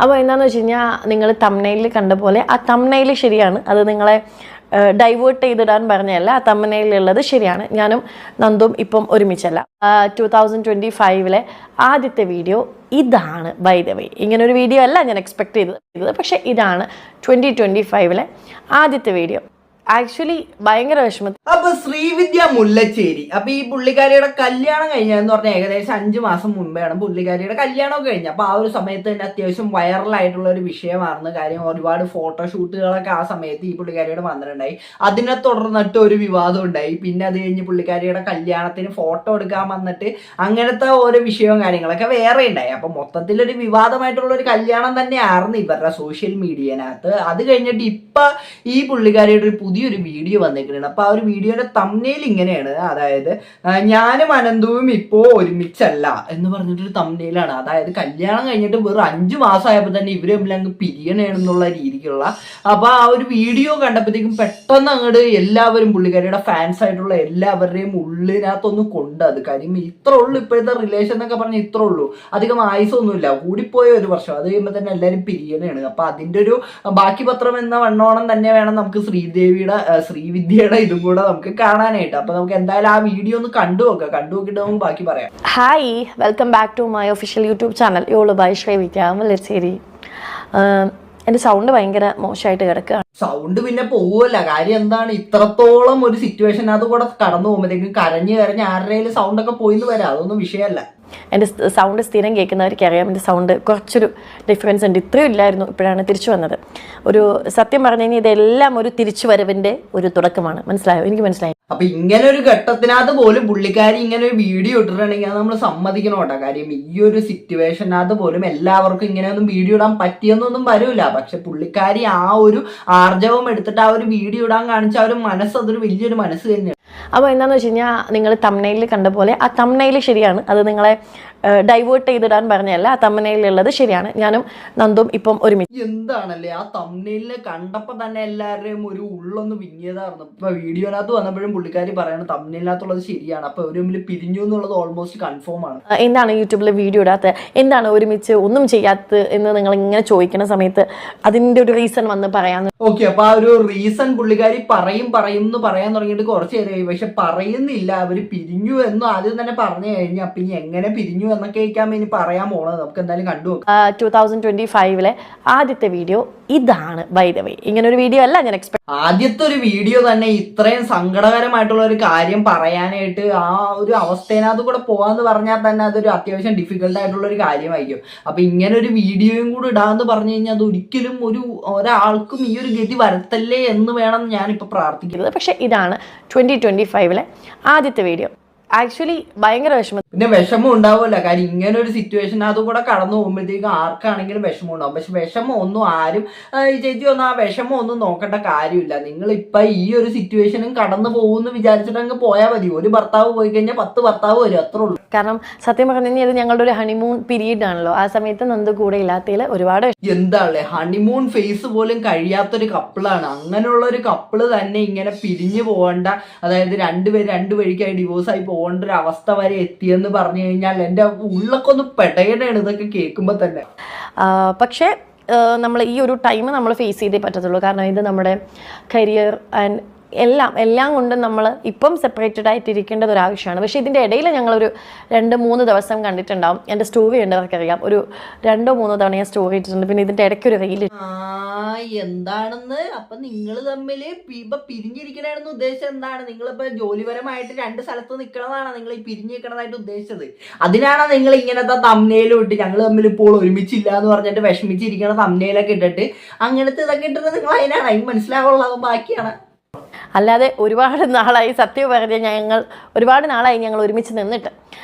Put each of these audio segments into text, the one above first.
അപ്പോൾ എന്താണെന്ന് വെച്ച് കഴിഞ്ഞാൽ നിങ്ങൾ തംബ്നെയിലിൽ കണ്ട പോലെ ആ തംബ്നെയിൽ ശരിയാണ്, അത് നിങ്ങളെ ഡൈവേർട്ട് ചെയ്തിടാൻ പറഞ്ഞതല്ല. ആ തംബ്നെയിലുള്ളത് ശരിയാണ്. ഞാനും നന്ദും ഇപ്പം ഒരുമിച്ചല്ല. 2025 ആദ്യത്തെ വീഡിയോ ഇതാണ്. ബൈ ദ വേ, ഇങ്ങനൊരു വീഡിയോ അല്ല ഞാൻ എക്സ്പെക്ട് ചെയ്തത്, പക്ഷേ ഇതാണ് 2025 ആദ്യത്തെ വീഡിയോ. ആക്ച്വലി ഭയങ്കര വിഷമം. അപ്പൊ ശ്രീവിദ്യ മുല്ലച്ചേരി, അപ്പൊ ഈ പുള്ളിക്കാരിയുടെ കല്യാണം കഴിഞ്ഞതെന്ന് പറഞ്ഞാൽ ഏകദേശം 5 മാസം മുമ്പെയാണ് പുള്ളിക്കാരിയുടെ കല്യാണമൊക്കെ കഴിഞ്ഞത്. അപ്പൊ ആ ഒരു സമയത്ത് തന്നെ അത്യാവശ്യം വൈറലായിട്ടുള്ള ഒരു വിഷയമാണെന്ന് കാര്യം. ഒരുപാട് ഫോട്ടോഷൂട്ടുകളൊക്കെ ആ സമയത്ത് ഈ പുള്ളിക്കാരിയുടെ വന്നിട്ടുണ്ടായി. അതിനെ തുടർന്നിട്ട് ഒരു വിവാദം ഉണ്ടായി. പിന്നെ അത് കഴിഞ്ഞ് പുള്ളിക്കാരിയുടെ കല്യാണത്തിന് ഫോട്ടോ എടുക്കാൻ വന്നിട്ട് അങ്ങനത്തെ ഓരോ വിഷയവും കാര്യങ്ങളൊക്കെ വേറെ ഉണ്ടായി. അപ്പൊ മൊത്തത്തിലൊരു വിവാദമായിട്ടുള്ള ഒരു കല്യാണം തന്നെയായിരുന്നു ഇവരുടെ സോഷ്യൽ മീഡിയനകത്ത്. അത് കഴിഞ്ഞിട്ട് ഇപ്പൊ ഈ പുള്ളിക്കാരിയുടെ ഒരു പുതിയൊരു വീഡിയോ വന്നിട്ടുണ്ട്. അപ്പൊ ആ ഒരു വീഡിയോയുടെ തംബ്നെയിൽ ഇങ്ങനെയാണ്, അതായത് ഞാനും അനന്തുവും ഇപ്പോ ഒരുമിച്ചല്ല എന്ന് പറഞ്ഞിട്ടൊരു തംബ്നെയിലാണ്. അതായത് കല്യാണം കഴിഞ്ഞിട്ട് വെറും 5 മാസമായപ്പോൾ തന്നെ ഇവര് തമ്മിൽ അങ്ങ് പിരിയണേന്നുള്ള രീതിക്കുള്ള. അപ്പൊ ആ ഒരു വീഡിയോ കണ്ടപ്പോഴത്തേക്കും പെട്ടെന്ന് അങ്ങോട്ട് എല്ലാവരും പുള്ളിക്കാരിയുടെ ഫാൻസ് ആയിട്ടുള്ള എല്ലാവരുടെയും ഉള്ളിനകത്തൊന്നും കൊണ്ടത്. കാര്യം ഇത്ര ഉള്ളൂ ഇപ്പോഴത്തെ റിലേഷൻ എന്നൊക്കെ പറഞ്ഞാൽ ഇത്ര ഉള്ളൂ, അധികം ആയുസൊന്നുമില്ല, കൂടിപ്പോയ 1 വർഷം. അത് കഴിയുമ്പോൾ തന്നെ എല്ലാവരും പിരിയണേണ്. അപ്പൊ അതിന്റെ ഒരു ബാക്കി പത്രം എന്ന വണ്ണോളം തന്നെ വേണം നമുക്ക് ശ്രീവിദ്യയുടെ ഇതും കൂടെ നമുക്ക് കാണാനായിട്ട്. അപ്പൊ നമുക്ക് എന്തായാലും ആ വീഡിയോ ഒന്ന് കണ്ടുനോക്കിട്ട് നമുക്ക് ബാക്കി പറയാം. Hi, welcome back to my official YouTube channel യോള് ബൈ ശ്രീവിദ്യ മുല്ലച്ചേരി. എൻ്റെ സൗണ്ട് ഭയങ്കര മോശമായിട്ട് കിടക്കുകയാണ്. സൗണ്ട് പിന്നെ പോവല്ല. കാര്യം എന്താണ്, ഇത്രത്തോളം ഒരു സിറ്റുവേഷൻ അത് കൂടെ കടന്നു പോകുമ്പോഴത്തേക്കും കരഞ്ഞ് ആരുടെയും സൗണ്ടൊക്കെ പോയിന്ന് വരാം. അതൊന്നും വിഷയമല്ല. എൻ്റെ സൗണ്ട് സ്ഥിരം കേൾക്കുന്നവർക്ക് അറിയാം, എൻ്റെ സൗണ്ട് കുറച്ചൊരു ഡിഫറൻസ് ഉണ്ട്. ഇത്രയും ഇല്ലായിരുന്നു, ഇപ്പോഴാണ് തിരിച്ചു വന്നത്. ഒരു സത്യം പറഞ്ഞു കഴിഞ്ഞാൽ ഇതെല്ലാം ഒരു തിരിച്ചു വരവിൻ്റെ ഒരു തുടക്കമാണ്. മനസ്സിലായോ? എനിക്ക് മനസ്സിലായി. അപ്പൊ ഇങ്ങനെ ഒരു ഘട്ടത്തിനകത്ത് പോലും പുള്ളിക്കാരി ഇങ്ങനെ ഒരു വീഡിയോ ഇട്ടിട്ടുണ്ടെങ്കിൽ അത് നമ്മൾ സമ്മതിക്കണം കേട്ടോ. കാര്യം ഈ ഒരു സിറ്റുവേഷനകത്ത് പോലും എല്ലാവർക്കും ഇങ്ങനെയൊന്നും വീഡിയോ ഇടാൻ പറ്റിയെന്നൊന്നും വരില്ല. പക്ഷെ പുള്ളിക്കാരി ആ ഒരു ആർജവം എടുത്തിട്ട് ആ ഒരു വീഡിയോ ഇടാൻ കാണിച്ച ആ ഒരു മനസ്സ്, അതൊരു വലിയൊരു മനസ്സ് തന്നെയാണ്. അപ്പോൾ എന്താണെന്ന് വെച്ച് കഴിഞ്ഞാൽ നിങ്ങൾ തംബ്നെയിലിൽ കണ്ട പോലെ ആ തംബ്നെയിൽ ശരിയാണ്, അത് നിങ്ങളെ ഡൈവേർട്ട് ചെയ്തിടാൻ പറഞ്ഞതല്ല. ആ തംബ്നെയിലുള്ളത് ശരിയാണ്. ഞാനും നന്ദും ഇപ്പം ഒരുമിച്ച്. എന്താണല്ലേ ആ തംബ്നെയിലിനെ കണ്ടപ്പോൾ തന്നെ എല്ലാവരുടെയും ഒരു ഉള്ളൊന്ന് വിങ്ങിയതായിരുന്നു. ഇപ്പൊ വീഡിയോനകത്ത് വന്നപ്പോഴും പുള്ളിക്കാരി പറയണം തംബ്നെയിലിനകത്തുള്ളത് ശരിയാണ്. അപ്പൊ ഒരു തമ്മിൽ പിരിഞ്ഞു എന്നുള്ളത് ഓൾമോസ്റ്റ് കൺഫേം ആണ്. എന്താണ് യൂട്യൂബിൽ വീഡിയോ ഇടാത്ത, എന്താണ് ഒരുമിച്ച് ഒന്നും ചെയ്യാത്തത് എന്ന് നിങ്ങൾ ഇങ്ങനെ ചോദിക്കുന്ന സമയത്ത് അതിൻ്റെ ഒരു റീസൺ വന്ന് പറയാൻ. ഓക്കെ, അപ്പൊ ആ ഒരു റീസൺ പുള്ളിക്കാരി പറയും എന്ന് പറയാൻ തുടങ്ങിയിട്ട് കുറച്ച് നേരമായി. പക്ഷെ പറയുന്നില്ല. അവര് പിരിഞ്ഞു എന്ന് ആദ്യം തന്നെ പറഞ്ഞു കഴിഞ്ഞാൽ അപ്പൊ ഇനി എങ്ങനെ പിരിഞ്ഞു എന്നൊക്കെ ഇനി പറയാൻ പോണത്. നമുക്ക് എന്തായാലും കണ്ടുനോക്കാം. 2025 ആദ്യത്തെ വീഡിയോ ഇതാണ്. ബൈ ദ വേ, ഇങ്ങനൊരു വീഡിയോ അല്ല ഞാൻ എക്സ്പെക്ട്. ആദ്യത്തെ ഒരു വീഡിയോ തന്നെ ഇത്രയും സങ്കടകരമായിട്ടുള്ള ഒരു കാര്യം പറയാനായിട്ട് ആ ഒരു അവസ്ഥേനകത്ത് കൂടെ പോകാന്ന് പറഞ്ഞാൽ തന്നെ അതൊരു അത്യാവശ്യം ഡിഫിക്കൽട്ട് ആയിട്ടുള്ള ഒരു കാര്യമായിരിക്കും. അപ്പൊ ഇങ്ങനെ ഒരു വീഡിയോയും കൂടെ ഇടാന്ന് പറഞ്ഞു കഴിഞ്ഞാൽ അത് ഒരിക്കലും ഒരാൾക്കും ഈ ഒരു ഗതി വരത്തല്ലേ എന്ന് വേണം ഞാനിപ്പോൾ പ്രാർത്ഥിക്കുന്നത്. പക്ഷെ ഇതാണ് 2025 ആദ്യത്തെ വീഡിയോ. ആക്ച്വലി ഭയങ്കര വിഷമം. പിന്നെ വിഷമം ഉണ്ടാവുമല്ല. കാര്യം ഇങ്ങനെ ഒരു സിറ്റുവേഷൻ അതുകൂടെ കടന്നു പോകുമ്പോഴത്തേക്കും ആർക്കാണെങ്കിലും വിഷമം ഉണ്ടാവും. പക്ഷെ വിഷമം ഒന്നും ആരും ഈ ചേച്ചി ഒന്നും ആ വിഷമം ഒന്നും നോക്കേണ്ട കാര്യമില്ല. നിങ്ങൾ ഇപ്പൊ ഈ ഒരു സിറ്റുവേഷനും കടന്നു പോകുമെന്ന് വിചാരിച്ചിട്ട് അങ്ങ് പോയാൽ മതി. ഒരു ഭർത്താവ് പോയി കഴിഞ്ഞാൽ 10 ഭർത്താവ് വരും, അത്രേ ഉള്ളൂ. കാരണം സത്യം പറഞ്ഞു കഴിഞ്ഞാൽ ഇത് ഞങ്ങളുടെ ഒരു ഹണിമൂൺ പീരീഡ് ആണല്ലോ. ആ സമയത്ത് നന്ദു കൂടെ ഇല്ലാത്തതിൽ ഒരുപാട് എന്താണല്ലേ ഹണിമൂൺ ഫേസ് പോലും കഴിയാത്തൊരു കപ്പിളാണ്. അങ്ങനെയുള്ള ഒരു കപ്പിള് തന്നെ ഇങ്ങനെ പിരിഞ്ഞു പോകേണ്ട, അതായത് രണ്ട് വഴിക്കായി ഡിവോഴ്സ് ആയി പോകേണ്ട ഒരു അവസ്ഥ വരെ എത്തിയെന്ന് പറഞ്ഞു കഴിഞ്ഞാൽ എൻ്റെ ഉള്ളൊക്കെ ഒന്ന് പെടയണാണ് ഇതൊക്കെ കേൾക്കുമ്പോൾ തന്നെ. പക്ഷേ നമ്മൾ ഈ ഒരു ടൈം നമ്മൾ ഫേസ് ചെയ്തേ പറ്റത്തുള്ളൂ. കാരണം ഇത് നമ്മുടെ കരിയർ ആൻഡ് എല്ലാം കൊണ്ടും നമ്മൾ ഇപ്പം സെപ്പറേറ്റഡ് ആയിട്ടിരിക്കേണ്ടത് ഒരു ആവശ്യമാണ്. പക്ഷേ ഇതിൻ്റെ ഇടയിൽ ഞങ്ങളൊരു 2-3 ദിവസം കണ്ടിട്ടുണ്ടാവും. എൻ്റെ സ്റ്റോറി ഉണ്ടവർക്കറിയാം, ഒരു 2-3 തവണ ഞാൻ സ്റ്റോറി ഇട്ടിട്ടുണ്ട്. പിന്നെ ഇതിൻ്റെ ഇടയ്ക്കൊരു റീൽ. എന്താണെന്ന് അപ്പൊ നിങ്ങൾ തമ്മിൽ ഇപ്പൊ പിരിഞ്ഞിരിക്കണമെന്ന് ഉദ്ദേശിച്ചത് എന്താണ്? നിങ്ങളിപ്പോ ജോലിപരമായിട്ട് 2 സ്ഥലത്ത് നിൽക്കണതാണ് നിങ്ങൾ ഈ പിരിഞ്ഞിരിക്കണതായിട്ട് ഉദ്ദേശിച്ചത്. അതിനാണ് നിങ്ങൾ ഇങ്ങനത്തെ തംബ്നെയിലും ഇട്ട് ഞങ്ങൾ തമ്മിൽ ഇപ്പോൾ ഒരുമിച്ചില്ല എന്ന് പറഞ്ഞിട്ട് വിഷമിച്ചിരിക്കണ തംബ്നെയിലൊക്കെ ഇട്ടിട്ട് അങ്ങനത്തെ ഇതൊക്കെ ഇട്ടിട്ട് നിങ്ങൾ അതിനാണ് അതിന് മനസ്സിലാവുള്ളത്. ബാക്കിയാണ്. അല്ലാതെ ഒരുപാട് നാളായി, സത്യം പറഞ്ഞാൽ ഒരുപാട് നാളായി ഞങ്ങൾ ഒരുമിച്ച് നിന്നിട്ട്.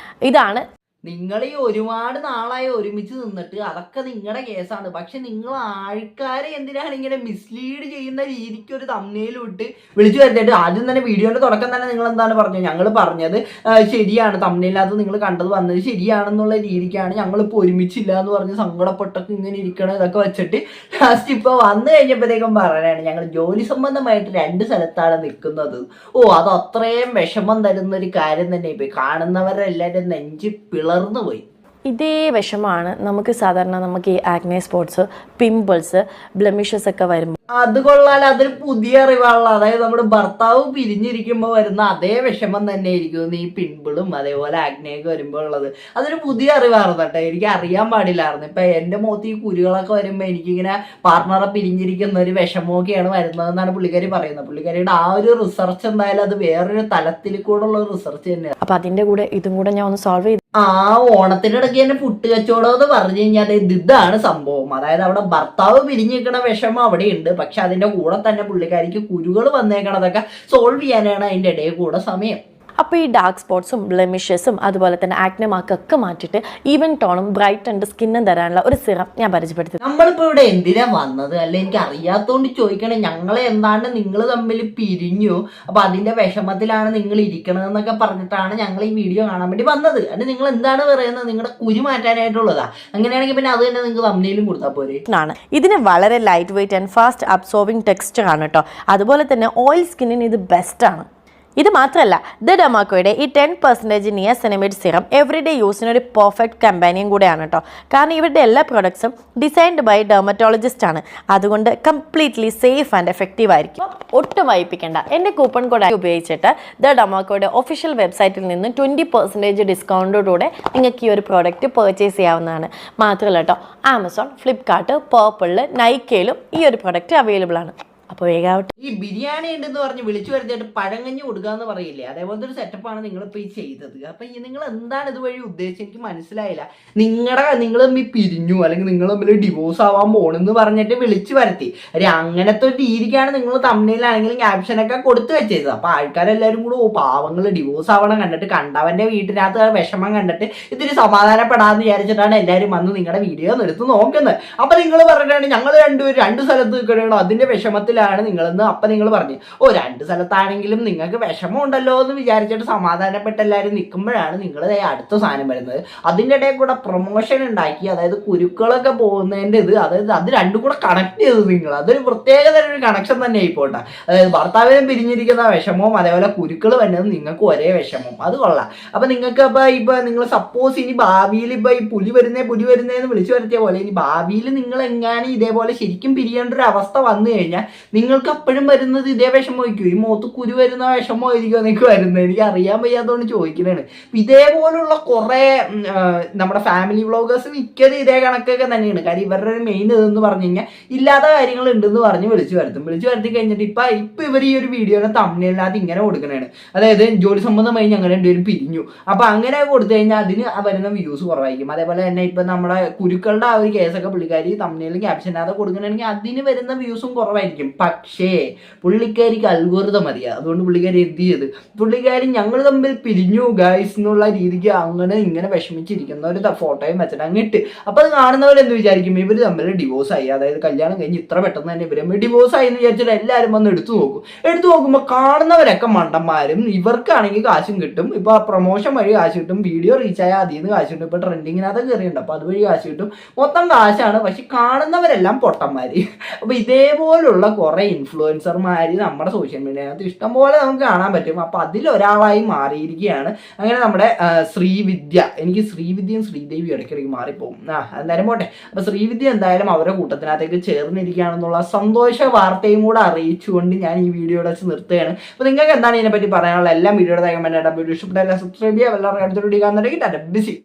ഇതാണ് നിങ്ങൾ ഈ ഒരുപാട് നാളായി ഒരുമിച്ച് നിന്നിട്ട് അതൊക്കെ നിങ്ങളുടെ കേസാണ്. പക്ഷെ നിങ്ങൾ ആൾക്കാരെ എന്തിനാണ് ഇങ്ങനെ മിസ്ലീഡ് ചെയ്യുന്ന രീതിക്ക് ഒരു തംബ്നെയിലും ഇട്ട് വിളിച്ചു വരുത്തിയിട്ട് ആദ്യം തന്നെ വീഡിയോന്റെ തുടക്കം തന്നെ നിങ്ങൾ എന്താണ് പറഞ്ഞത്? ഞങ്ങൾ പറഞ്ഞത് ശരിയാണ്, തംബ്നെയിലകത്ത് നിങ്ങൾ കണ്ടത് വന്നത് ശരിയാണെന്നുള്ള രീതിക്കാണ്, ഞങ്ങളിപ്പോൾ ഒരുമിച്ചില്ല എന്ന് പറഞ്ഞ് സങ്കടപ്പെട്ടൊക്കെ ഇങ്ങനെ ഇരിക്കണം. ഇതൊക്കെ വെച്ചിട്ട് ലാസ്റ്റ് ഇപ്പോൾ വന്നു കഴിഞ്ഞപ്പോഴത്തേക്കും പറയാനാണ് ഞങ്ങൾ ജോലി സംബന്ധമായിട്ട് 2 സ്ഥലത്താണ് നിൽക്കുന്നത്. അത് അത്രയും വിഷമം തരുന്ന ഒരു കാര്യം തന്നെ. ഇപ്പൊ കാണുന്നവരെല്ലാവരും നെഞ്ച് പിളർന്നു പോയി. ഇതേ വിഷമമാണ് നമുക്ക് സാധാരണ നമുക്ക് ഈ ആക്നെ സ്പോട്സ്, പിമ്പിൾസ്, ബ്ലെമിഷസ് ഒക്കെ വരുമ്പോൾ. അത് കൊള്ളാൽ അതൊരു പുതിയ അറിവാണല്ലോ. അതായത് നമ്മുടെ ഭർത്താവ് പിരിഞ്ഞിരിക്കുമ്പോൾ വരുന്ന അതേ വിഷമം തന്നെ ആയിരിക്കും ഈ പിമ്പിളും അതേപോലെ ആഗ്നയൊക്കെ വരുമ്പോൾ ഉള്ളത്. അതൊരു പുതിയ അറിവായിരുന്നു കേട്ടോ, എനിക്ക് അറിയാൻ പാടില്ലായിരുന്നു. ഇപ്പൊ എന്റെ മുഖത്ത് ഈ കുരുകളൊക്കെ വരുമ്പോൾ എനിക്കിങ്ങനെ പാർട്ണറെ പിരിഞ്ഞിരിക്കുന്ന ഒരു വിഷമമൊക്കെയാണ് വരുന്നതെന്നാണ് പുള്ളിക്കാരി പറയുന്നത്. പുള്ളിക്കാരിയുടെ ആ ഒരു റിസർച്ച് എന്തായാലും അത് വേറൊരു തലത്തിൽ കൂടെ ഉള്ള റിസർച്ച് തന്നെയാണ്. അപ്പൊ അതിന്റെ കൂടെ ഇതും കൂടെ ഞാൻ ഒന്ന് സോൾവ് ചെയ്തു. ആ ഓണത്തിന്റെ ഇടയ്ക്ക് തന്നെ പുട്ട് കച്ചവടം എന്ന് പറഞ്ഞു കഴിഞ്ഞാൽ ഇതാണ് സംഭവം. അതായത് അവിടെ ഭർത്താവ് പിരിഞ്ഞിരിക്കണ വിഷമം അവിടെയുണ്ട്, പക്ഷെ അതിന്റെ കൂടെ തന്നെ പുള്ളിക്കാരിക്ക് കുരുകൾ വന്നേക്കണതൊക്കെ സോൾവ് ചെയ്യാനാണ് അതിന്റെ ഇടയിൽ കൂടെ സമയം. അപ്പോൾ ഈ ഡാർക്ക് സ്പോട്ട്സും ബ്ലെമിഷസും അതുപോലെ തന്നെ ആക്നെ മാർക്കൊക്കെ മാറ്റിയിട്ട് ഈവൻ ടോണും ബ്രൈറ്റ് ആൻഡ് സ്കിന്നും തരാനുള്ള ഒരു സിറം ഞാൻ പരിചയപ്പെടുത്തി. നമ്മളിപ്പോ ഇവിടെ എന്തിനാ വന്നത് അല്ല, എനിക്ക് അറിയാത്തോണ്ട് ചോദിക്കണേ. ഞങ്ങളെ എന്താണ്ട് നിങ്ങൾ തമ്മിൽ പിരിഞ്ഞു, അപ്പൊ അതിന്റെ വിഷമത്തിലാണ് നിങ്ങൾ ഇരിക്കണതെന്നൊക്കെ പറഞ്ഞിട്ടാണ് ഞങ്ങൾ ഈ വീഡിയോ കാണാൻ വേണ്ടി വന്നത്. അത് നിങ്ങൾ എന്താണ് പറയുന്നത്, നിങ്ങളുടെ കുരു മാറ്റാനായിട്ടുള്ളതാ? അങ്ങനെയാണെങ്കിൽ പിന്നെ അത് തന്നെ നിങ്ങൾക്ക് തമ്മിലും കൊടുത്താൽ പോരെ. ഇതിന് വളരെ light weight and fast absorbing texture ആണ് കേട്ടോ. അതുപോലെ തന്നെ ഓയിൽ സ്കിന്നിന് ഇത് ബെസ്റ്റ് ആണ്. ഇത് മാത്രമല്ല, ദ ഡെർമാക്കോയുടെ ഈ 10% നിയാസിനമൈഡ് സിറം എവറിഡേ യൂസിനൊരു പെർഫെക്റ്റ് കമ്പാനിയൻ കൂടെയാണ് കേട്ടോ. കാരണം ഇവരുടെ എല്ലാ പ്രോഡക്ട്സും ഡിസൈൻഡ് ബൈ ഡെർമറ്റോളജിസ്റ്റ് ആണ്. അതുകൊണ്ട് കംപ്ലീറ്റ്ലി സേഫ് ആൻഡ് എഫക്റ്റീവ് ആയിരിക്കും. ഒട്ടും വായിപ്പിക്കേണ്ട, എൻ്റെ കൂപ്പൺ കോഡ് ഉപയോഗിച്ചിട്ട് ദ ഡെർമാക്കോയുടെ ഒഫീഷ്യൽ വെബ്സൈറ്റിൽ നിന്ന് 20% ഡിസ്കൗണ്ടോടുകൂടെ നിങ്ങൾക്ക് ഈ ഒരു പ്രോഡക്റ്റ് പർച്ചേസ് ചെയ്യാവുന്നതാണ്. മാത്രമല്ല കേട്ടോ, ആമസോൺ, ഫ്ലിപ്കാർട്ട്, പേർപ്പിളിൽ, നൈക്കയിലും ഈ ഒരു പ്രോഡക്റ്റ് അവൈലബിൾ ആണ്. അപ്പോൾ വേഗാവട്ടെ. ഈ ബിരിയാണി ഉണ്ടെന്ന് പറഞ്ഞ് വിളിച്ചു വരുത്തിയിട്ട് പഴങ്കഞ്ഞി കൊടുക്കുക എന്ന് പറയില്ലേ, അതേപോലത്തെ ഒരു സെറ്റപ്പാണ് നിങ്ങളിപ്പോൾ ഈ ചെയ്തത്. അപ്പൊ ഈ നിങ്ങൾ എന്താണ് ഇതുവഴി ഉദ്ദേശിച്ചത് എനിക്ക് മനസ്സിലായില്ല. നിങ്ങൾ തമ്മിൽ പിരിഞ്ഞു അല്ലെങ്കിൽ നിങ്ങൾ തമ്മിൽ ഡിവോഴ്സ് ആവാൻ പോണെന്ന് പറഞ്ഞിട്ട് വിളിച്ചു വരുത്തി. അങ്ങനത്തെ ഒരു രീതിക്കാണ് നിങ്ങൾ തമ്മിലാണെങ്കിലും ക്യാപ്ഷനൊക്കെ കൊടുത്തു വെച്ചത്. അപ്പൊ ആൾക്കാരെല്ലാവരും കൂടെ പാവങ്ങൾ ഡിവോഴ്സ് ആവണം കണ്ടിട്ട്, കണ്ടവന്റെ വീട്ടിനകത്ത് വിഷമം കണ്ടിട്ട് ഇതിന് സമാധാനപ്പെടാന്ന് വിചാരിച്ചിട്ടാണ് എല്ലാവരും വന്ന് നിങ്ങളുടെ വീഡിയോ എടുത്ത് നോക്കുന്നത്. അപ്പൊ നിങ്ങൾ പറഞ്ഞിട്ടാണ് ഞങ്ങൾ രണ്ടുപേരും 2 സ്ഥലത്ത് നിൽക്കണോ അതിന്റെ വിഷമത്തിൽ നിങ്ങളെന്ന്. അപ്പൊ നിങ്ങൾ പറഞ്ഞു 2 സ്ഥലത്താണെങ്കിലും നിങ്ങൾക്ക് വിഷമം ഉണ്ടല്ലോ എന്ന് വിചാരിച്ചിട്ട് സമാധാനപ്പെട്ട് എല്ലാവരും നിൽക്കുമ്പോഴാണ് നിങ്ങൾ അടുത്ത സാധനം വരുന്നത്. അതിൻ്റെ ഇടയിൽ കൂടെ പ്രൊമോഷൻ ഉണ്ടാക്കി, അതായത് കുരുക്കളൊക്കെ പോകുന്നതിൻ്റെ ഇത്, അതായത് അത് രണ്ടും കൂടെ കണക്ട് ചെയ്ത് നിങ്ങൾ അതൊരു പ്രത്യേക തരം ഒരു കണക്ഷൻ തന്നെ ആയിപ്പോട്ടെ. അതായത് ഭർത്താവിനും പിരിഞ്ഞിരിക്കുന്ന വിഷമവും അതേപോലെ കുരുക്കൾ വരുന്നത് നിങ്ങൾക്ക് ഒരേ വിഷമം. അത് കൊള്ളാം. അപ്പൊ നിങ്ങൾക്ക് ഇപ്പൊ നിങ്ങൾ സപ്പോസ് ഇനി ഭാവിയിൽ ഇപ്പൊ ഈ പുലി വരുന്നേന്ന് വിളിച്ചു വരുത്തിയ പോലെ ഇനി ഭാവിയിൽ നിങ്ങൾ എങ്ങാനും ഇതേപോലെ ശരിക്കും പിരിയേണ്ട ഒരു അവസ്ഥ വന്നു കഴിഞ്ഞാൽ നിങ്ങൾക്ക് അപ്പോഴും വരുന്നത് ഇതേ വിഷമമായിരിക്കും. ഈ മുഖത്ത് കുരു വരുന്ന വിഷമമായിരിക്കും നിങ്ങൾക്ക് വരുന്നത്. എനിക്ക് അറിയാൻ വയ്യാത്തതുകൊണ്ട് ചോദിക്കുന്നതാണ്. ഇതേപോലുള്ള കുറെ നമ്മുടെ ഫാമിലി വ്ളോഗേഴ്സ് മിക്കത് ഇതേ കണക്കൊക്കെ തന്നെയാണ്. കാര്യം ഇവരുടെ ഒരു മെയിൻ ഇതെന്ന് പറഞ്ഞു കഴിഞ്ഞാൽ ഇല്ലാത്ത കാര്യങ്ങൾ ഉണ്ടെന്ന് പറഞ്ഞ് വിളിച്ചു വരുത്തി കഴിഞ്ഞിട്ട് ഇപ്പൊ ഇവർ ഈ ഒരു വീഡിയോനെ തമ്മിലില്ലാതെ ഇങ്ങനെ കൊടുക്കണതാണ്. അതായത് ജോലി സംബന്ധമായി ഞങ്ങൾ രണ്ടുപേരും പിരിഞ്ഞു, അപ്പൊ അങ്ങനെ കൊടുത്തു കഴിഞ്ഞാൽ അതിന് വരുന്ന വ്യൂസ് കുറവായിരിക്കും. അതേപോലെ തന്നെ ഇപ്പൊ നമ്മുടെ കുരുക്കളുടെ ആ ഒരു കേസൊക്കെ പുള്ളിക്കാരി തമ്മിലും ക്യാപ്ഷനാതെ കൊടുക്കണമെങ്കിൽ അതിന് വരുന്ന വ്യൂസും കുറവായിരിക്കും. പക്ഷേ പുള്ളിക്കാരിക്ക് അൽഗോരിതം അറിയാം. അതുകൊണ്ട് പുള്ളിക്കാരി എന്ത് ചെയ്ത്, പുള്ളിക്കാരി ഞങ്ങൾ തമ്മിൽ പിരിഞ്ഞു ഗൈസ് എന്നുള്ള രീതിക്ക് അങ്ങനെ ഇങ്ങനെ വിഷമിച്ചിരിക്കുന്ന ഒരു ഫോട്ടോയും വെച്ചിട്ട് അങ്ങിട്ട്. അപ്പൊ അത് കാണുന്നവരെന്ത് വിചാരിക്കും, ഇവർ തമ്മിൽ ഡിവോഴ്സ് ആയി, അതായത് കല്യാണം കഴിഞ്ഞ് ഇത്ര പെട്ടെന്ന് തന്നെ ഇവർ ഡിവോഴ്സ് ആയി എന്ന് വിചാരിച്ചിട്ട് എല്ലാവരും വന്ന് എടുത്തു നോക്കുമ്പോൾ കാണുന്നവരൊക്കെ മണ്ടന്മാരും. ഇവർക്കാണെങ്കിൽ കാശും കിട്ടും. ഇപ്പൊ പ്രൊമോഷൻ വഴി കാശ് കിട്ടും, വീഡിയോ റീച്ച് ആയാൽ അതിൽ നിന്ന് കാശ് കിട്ടും, ഇപ്പൊ ട്രെൻഡിങ്ങിനകത്ത് കയറിയുണ്ട്, അപ്പൊ അതുവഴി കാശ് കിട്ടും, മൊത്തം കാശാണ്. പക്ഷെ കാണുന്നവരെല്ലാം പൊട്ടന്മാര്. അപ്പൊ ഇതേപോലുള്ള കുറെ ഇൻഫ്ലുവൻസർമാര് നമ്മുടെ സോഷ്യൽ മീഡിയനകത്ത് ഇഷ്ടംപോലെ നമുക്ക് കാണാൻ പറ്റും. അപ്പൊ അതിലൊരാളായി മാറിയിരിക്കുകയാണ് അങ്ങനെ നമ്മുടെ ശ്രീവിദ്യ. എനിക്ക് ശ്രീവിദ്യയും ശ്രീദേവിയും ഇടയ്ക്കിടയ്ക്ക് മാറിപ്പോകും. എന്തായാലും പോട്ടെ. അപ്പൊ ശ്രീവിദ്യ എന്തായാലും അവരുടെ കൂട്ടത്തിനകത്തേക്ക് ചേർന്നിരിക്കുകയാണെന്നുള്ള സന്തോഷ വാർത്തയും കൂടെ അറിയിച്ചുകൊണ്ട് ഞാൻ ഈ വീഡിയോയുടെ വെച്ച് നിർത്തുകയാണ്. അപ്പൊ നിങ്ങൾക്ക് എന്താണ് ഇതിനെപ്പറ്റി പറയാനുള്ള എല്ലാം വീഡിയോയുടെ വീഡിയോ ഇഷ്ടപ്പെട്ട സബ്സ്ക്രൈബ് ചെയ്യുക. എല്ലാവർക്കും അടുത്തൊരു വീഡിയോ കാണുന്നുണ്ടെങ്കിൽ ബിസി.